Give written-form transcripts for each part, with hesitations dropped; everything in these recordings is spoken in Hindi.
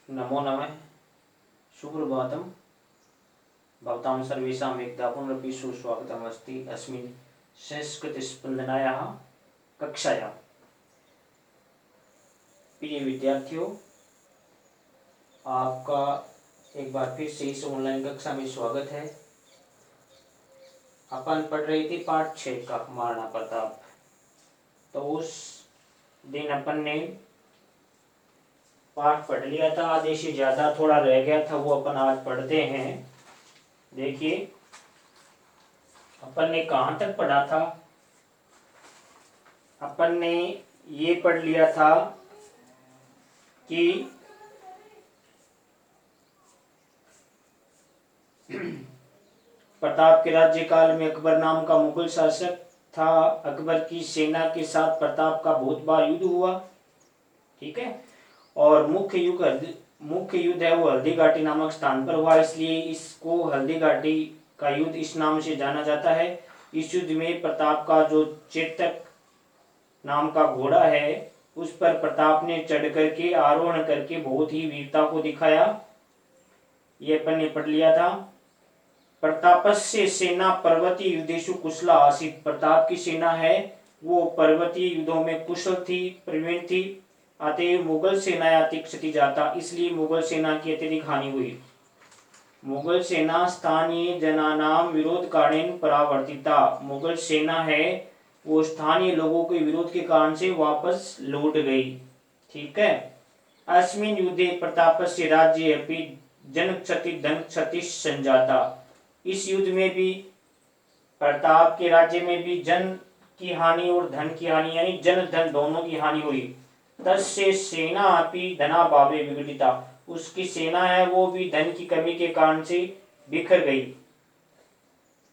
नमो नमः। सुप्रभातं। भवतां सर्वेषाम् एकदा पुनरपि सुस्वागतमस्ति अस्मिन् संस्कृतस्पन्दनायाः कक्षायां। प्रिय विद्यार्थियों, आपका एक बार फिर से इस ऑनलाइन कक्षा में स्वागत है। अपन पढ़ रहे थे पाठ 6 का महाराणा प्रताप। तो उस दिन अपन ने पाठ पढ़ लिया था, आधे से ज़्यादा थोड़ा रह गया था, वो अपन आज पढ़ते हैं। देखिए, अपन ने कहाँ तक पढ़ा था। अपन ने ये पढ़ लिया था कि प्रताप के राज्यकाल में अकबर नाम का मुगल शासक था। अकबर की सेना के साथ प्रताप का बहुत बार युद्ध हुआ, ठीक है। और मुख्य युद्ध है वो हल्दी घाटी नामक स्थान पर हुआ, इसलिए इसको हल्दी घाटी का युद्ध इस नाम से जाना जाता है। इस युद्ध में प्रताप का जो चेतक नाम का घोड़ा है, उस पर प्रताप ने चढ़ करके आरोहण करके बहुत ही वीरता को दिखाया। ये अपन ने पढ़ लिया था। प्रतापस्य सेना पर्वतीय युद्धेषु कुशला आसीत्। प्रताप की सेना है वो पर्वतीय युद्धों में कुशल थी, प्रवीण थी। अतएव मुगल सेना क्षति जाता, इसलिए मुगल सेना की अत्यधिक हानि हुई। मुगल सेना स्थानीय जनानाम विरोध कारणेन परावर्तिता। मुगल सेना है वो स्थानीय लोगों के विरोध के कारण से वापस लौट गई, ठीक है। अस्मिन् युद्धे प्रतापस्य राज्ये अपि जन क्षति धन क्षति संजाता। इस युद्ध में भी प्रताप के राज्य में भी जन की हानि और धन की हानि, यानी जन धन दोनों की हानि हुई। तस्य सेना अपि धनाभावे विघटिता। उसकी सेना है वो भी धन की कमी के कारण से बिखर गई।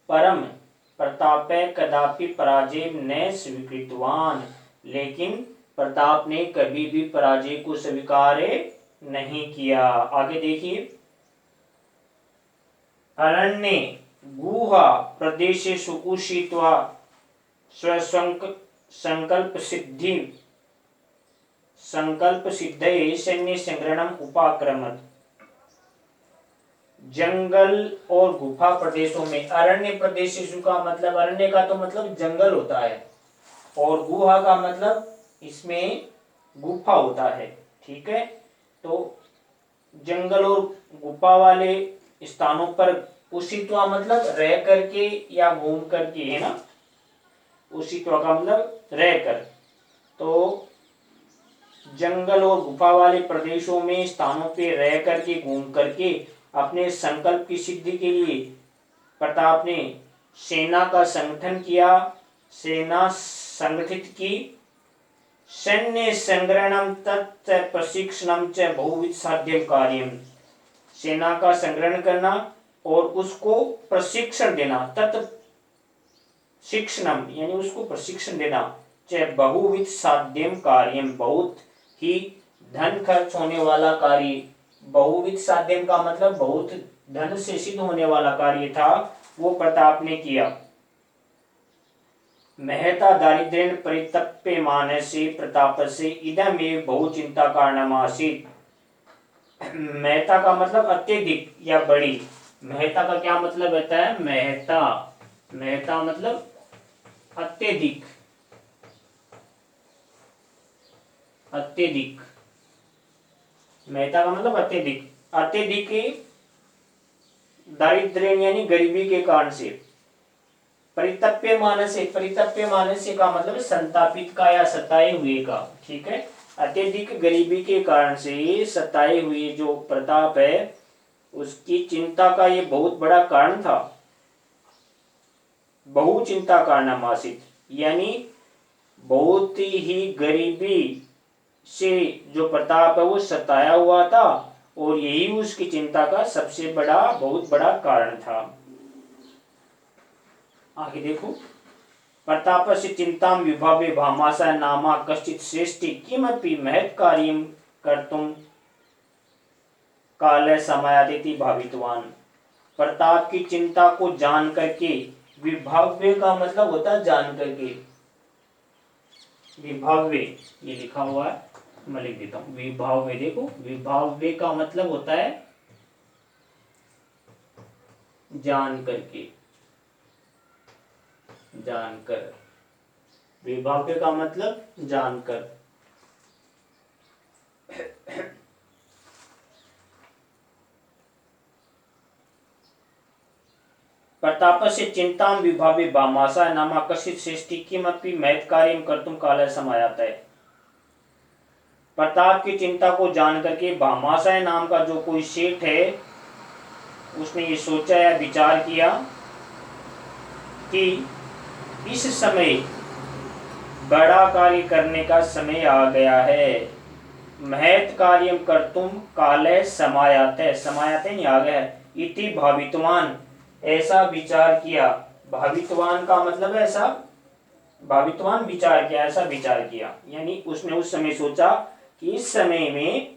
परम प्रतापे कदापि पराजय न स्वीकृतवान। लेकिन प्रताप ने कभी भी पराजय को स्वीकार नहीं किया। आगे देखिए, अरण्ये गुहा प्रदेशेषु उषित्वा संकल्प सिद्धये सैन्य संग्रहणम उपाक्रमत। जंगल और गुफा प्रदेशों में, अरण्य प्रदेशेषु का मतलब, अरण्य का तो मतलब जंगल होता है, और गुहा का मतलब इसमें गुफा होता है, ठीक है। तो जंगल और गुफा वाले स्थानों पर उषित्वा मतलब रह करके या घूम करके, है ना। उषित्वा का मतलब रहकर। तो जंगल और गुफा वाले प्रदेशों में स्थानों पे रह करके घूम करके अपने संकल्प की सिद्धि के लिए प्रताप ने सेना का संगठन किया, सेना संगठित की। सैन्य संग्रहणम तत् प्रशिक्षणम च बहुविध साध्यम कार्यम। सेना का संग्रहण करना और उसको प्रशिक्षण देना, तत् शिक्षणम यानी उसको प्रशिक्षण देना, च बहुविध साध्यम कार्यम बहुत ही धन खर्च होने वाला कार्य। बहुविध साध्यम का मतलब बहुत धन से सिद्ध होने वाला कार्य था, वो प्रताप ने किया। महता दारिद्र्येण परितप्यमानस्य प्रतापस्य इदमेव बहुचिंता कारणमासीत्। महता का मतलब अत्यधिक या बड़ी। महता का क्या मतलब होता है? महता, महता मतलब अत्यधिक, अत्यधिक। महता का मतलब अत्यधिक, अत्यधिक दारिद्र्य यानी गरीबी के कारण से। परितप्य मानस्य, परितप्य मानस्य का मतलब संतापित का या सताए हुए का, ठीक है। अत्यधिक गरीबी के कारण से सताए हुए जो प्रताप है, उसकी चिंता का ये बहुत बड़ा कारण था। बहु चिंता कारणमासीत् यानी बहुत ही गरीबी से जो प्रताप है वो सताया हुआ था, और यही उसकी चिंता का सबसे बड़ा, बहुत बड़ा कारण था। आगे देखो, प्रतापस्य चिंतां विभाव्य भामासा नामा कश्चित् श्रेष्ठी किमपि महत् कार्यं कर्तुं काले समायाति भावितवान। प्रताप की चिंता को जान करके, विभाव्य का मतलब होता है जान करके, विभाव्य ये लिखा हुआ है, मैं लिख देता हूँ विभाव्य। देखो विभाव्य का मतलब होता है जान करके, जानकर। विभाव्य का मतलब जानकर। प्रतापस्य चिंतां विभाव्य भामाशा नामा कश्चित् श्रेष्ठी किमपि महत् कार्यं कर्तुं कालः समायातः। प्रताप की चिंता को जान करके भामाशय नाम का जो कोई सेठ है उसने ये सोचा या विचार किया कि इस समय बड़ा कार्य करने का समय आ गया है। महत् कार्यं कर्तुं कालः समायातः, समायातः नहीं आ गया है। इति भावितवान, ऐसा विचार किया। भावितवान का मतलब ऐसा, भावितवान विचार किया, ऐसा विचार किया। यानी उसने उस समय सोचा कि इस समय में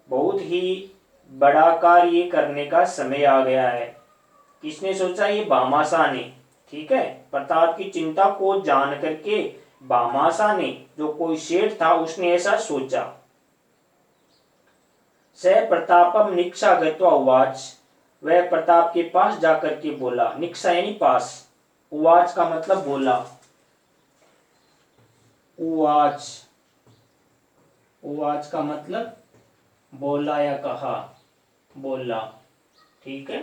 बहुत ही बड़ा कार्य करने का समय आ गया है। किसने सोचा? ये भामाशा ने। ठीक है, प्रताप की चिंता को जान करके भामाशा ने, जो कोई सेठ था, उसने ऐसा सोचा। स प्रतापम निक्षा गत्वा उवाच, वह प्रताप के पास जाकर के बोला। निक्षा यानी पास, उवाच का मतलब बोला। उवाच, उवाच का मतलब बोला या कहा, बोला। ठीक है,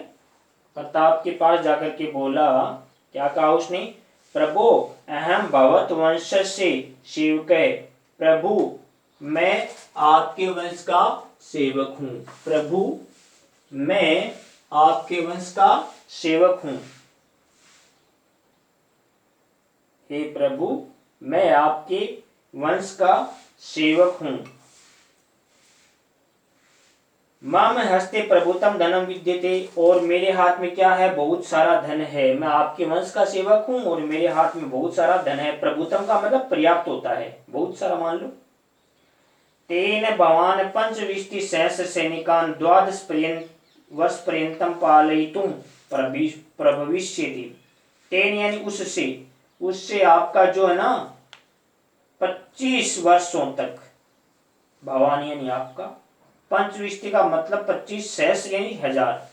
प्रताप के पास जाकर के बोला। क्या कहा उसने? प्रभु अहम भवत वंश से सेवक है। प्रभु मैं आपके वंश का सेवक हूं। प्रभु मैं आपके वंश का सेवक हूं। हे प्रभु मैं आपके वंश का सेवक हूं। माम हस्ते प्रभुतम धनम विद्यते, और मेरे हाथ में क्या है? बहुत सारा धन है। मैं आपके वंश का सेवक हूं और मेरे हाथ में बहुत सारा धन है। प्रभुतम का मतलब पर्याप्त होता है, बहुत सारा मान लो। तेन भवान पंचविंशति सहस्र सैनिकान 12 वर्ष पर्यंतम पालयितुम प्रभविष्यति। तेन यानी उससे, उससे आपका जो है ना 25 वर्षों तक, भवान यानी आपका, पंचविंशति का मतलब 25, सहस्र यानी 1000,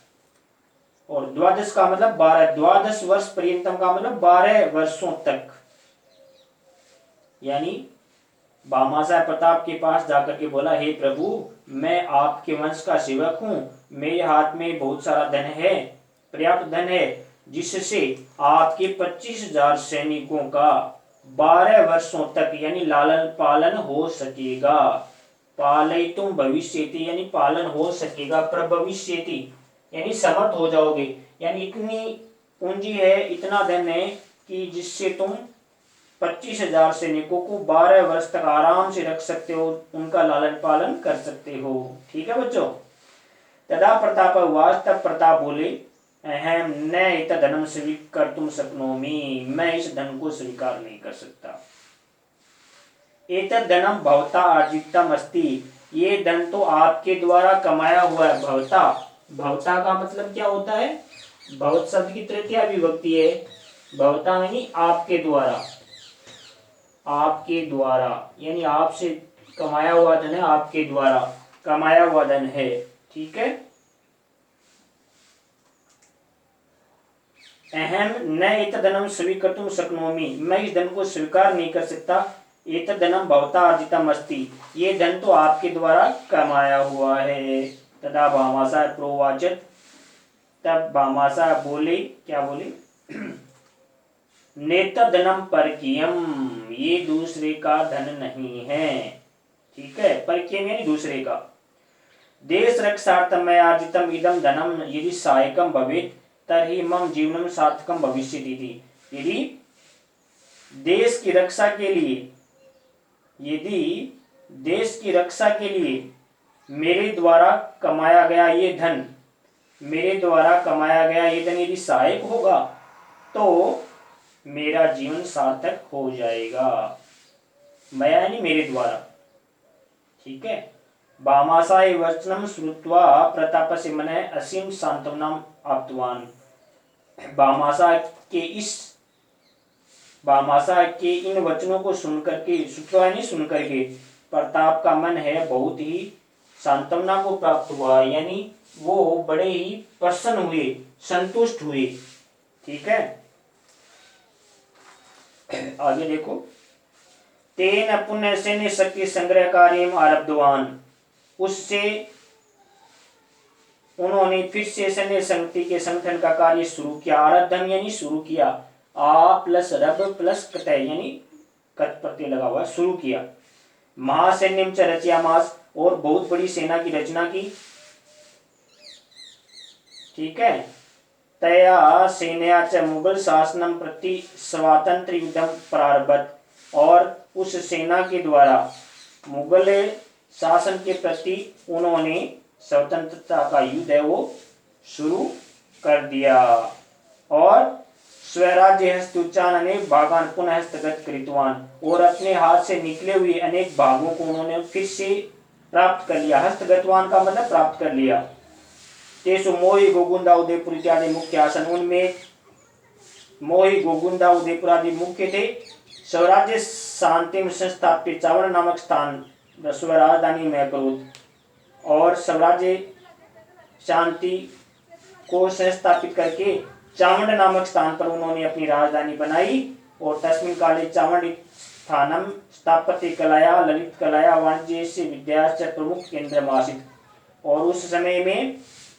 और 12 का मतलब 12, 12 वर्ष पर्यंतम का मतलब 12 वर्षों तक। यानी भामाशय प्रताप के पास जाकर के बोला, हे प्रभु मैं आपके वंश का सेवक हूं, मेरे हाथ में बहुत सारा धन है, पर्याप्त धन है, जिससे आपके 25,000 सैनिकों का 12 वर्षों तक यानी लालन पालन हो सकेगा। पालयितुम भविष्यति यानी पालन हो सकेगा। प्रभविष्यति यानी समर्थ हो जाओगे, यानी इतनी पूंजी है, इतना धन है कि जिससे तुम 25,000 सैनिकों को 12 वर्ष तक आराम से रख सकते हो, उनका लालन पालन कर सकते हो। ठीक है बच्चों। तदा प्रताप उवाच, तब प्रताप बोले, अहम न एतद्धनम स्वीकर्तुं शक्नोमि, मैं इस धन को स्वीकार नहीं कर सकता। एतद्धनम भवता अर्जितम अस्ति, ये धन तो आपके द्वारा कमाया हुआ है। भवता, भवता का मतलब क्या होता है? भवत शब्द की तृतीया विभक्ति है। भवता यानी आपके द्वारा, आपके द्वारा यानी आपसे कमाया हुआ धन है, आपके द्वारा कमाया हुआ धन है। ठीक है। अहम न एतद्धनम स्वीकर्तुं शक्नोमि, मैं इस धन को स्वीकार नहीं कर सकता। एतद्धनम भवता अर्जितम अस्ति, ये धन तो आपके द्वारा कमाया हुआ है। तदा भामाशा प्रोवाचत, तब भामाशा बोले, क्या बोले? नेतद्धनम परकीयम, ये दूसरे का धन नहीं है। ठीक है, परकीयम यानी दूसरे का। देश रक्षार्थम मैं अर्जितम इदम धनम यदि सहायकम भवेत् तर्हि मम जीवनम सार्थकम भविष्यति। यदि देश की रक्षा के लिए, यदि देश की रक्षा के लिए मेरे द्वारा कमाया गया ये धन, मेरे द्वारा कमाया गया ये धन यदि सहायक होगा तो मेरा जीवन सार्थक हो जाएगा। मैं यानी मेरे द्वारा। ठीक है। भामाशाय वचनम श्रुत्वा प्रतापस्य मनः असीम सांत्वनाम आप्तवान। भामाशा के इन वचनों को सुनकर के, श्रुत्वा यानी सुन करके, प्रताप का मन है बहुत ही सांत्वना को प्राप्त हुआ, यानी वो बड़े ही प्रसन्न हुए, संतुष्ट हुए। ठीक है, आगे देखो। तेन पुनः सैन्य शक्ति संग्रह कार्य आरब्धवान, उससे उन्होंने फिर से सैन्य शक्ति के संगठन का कार्य शुरू किया। आरब्धम यानी शुरू किया, आ प्लस रब प्लस कतय यानी कत प्रत्यय लगा हुआ, शुरू किया। महासैन्यम च रचयामास, और बहुत बड़ी सेना की रचना की। ठीक है, तया सेनया च मुगल शासनम प्रति स्वातंत्र युद्धम प्रारभत, और उस सेना के द्वारा मुगल शासन के प्रति उन्होंने स्वतंत्रता का युद्ध है वो शुरू कर दिया। और स्वराज्य हस्तुच्चान अनेक भागान पुनः हस्तगत कृतवान, और अपने हाथ से निकले हुए अनेक भागों को उन्होंने फिर से प्राप्त कर लिया। हस्तगतवान का मतलब प्राप्त कर लिया। तेसु मोही गोगुंदा उदयपुर इत्यादि मुख्य आसन, उनमें मोही गोगुंदा उदयपुर आदि मुख्य थे। स्वराज्य शांति में संस्थापित चावड़ नामक स्थान स्वराजधानी में क्रोध, और स्वराज्य शांति को संस्थापित करके चावंड नामक स्थान पर उन्होंने अपनी राजधानी बनाई। और तस्मिन् काले चावंड स्थानम स्थापत्य कलाया ललित कलाया वाणिज्य से विद्या प्रमुख केंद्र आसित, और उस समय में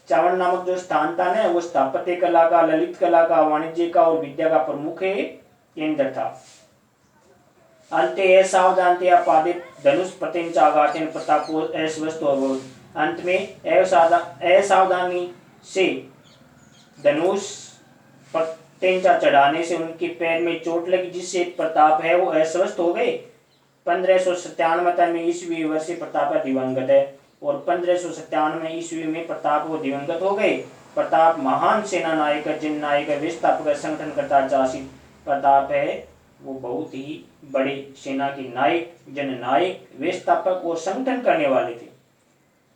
चावंड नामक जो स्थान था ना, वो स्थापत्य कला का, ललित कला का, वाणिज्य का और विद्या का प्रमुख केंद्र था। अंते सावधानते आपादित धनुष प्रत्यंच आघातेन प्रतापो अस्वस्थ अभवत्, अंत में असावधानी से धनुष प्रत्यंचा चढ़ाने से उनके पैर में चोट लगी, जिससे प्रताप है वो अस्वस्थ हो गए। 1597 में ईस्वी वर्ष से प्रताप दिवंगत है, और 1597 ईस्वी में प्रताप वो दिवंगत हो गए। प्रताप महान सेना नायक, जन नायक, व्यवस्थापक, संगठनकर्ता चासित। प्रताप है वो बहुत ही बड़े सेना के नायक, जननायक, व्यवस्थापक और संगठन करने वाले थे।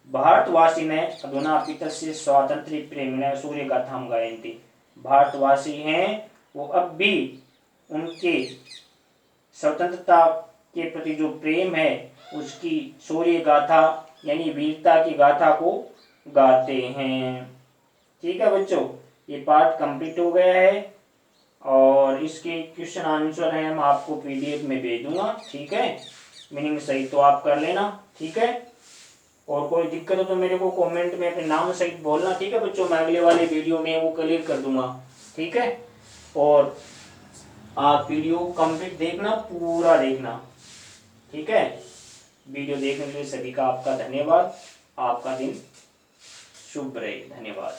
भारतवासी ने अधुना पितस्य स्वातंत्र्य प्रेम सूर्य गाथाम गायन्ति, भारतवासी हैं वो अब भी उनके स्वतंत्रता के प्रति जो प्रेम है उसकी शौर्य गाथा यानी वीरता की गाथा को गाते हैं। ठीक है बच्चों, ये पार्ट कंप्लीट हो गया है, और इसके क्वेश्चन आंसर है हम आपको पीडीएफ में भेज दूंगा। ठीक है, मीनिंग सही तो आप कर लेना। ठीक है, और कोई दिक्कत हो तो मेरे को कमेंट में अपने नाम सहित बोलना। ठीक है बच्चों, मैं अगले वाले वीडियो में वो क्लियर कर दूंगा। ठीक है, और आप वीडियो कंप्लीट देखना, पूरा देखना। ठीक है, वीडियो देखने के लिए सभी का आपका धन्यवाद। आपका दिन शुभ रहे। धन्यवाद।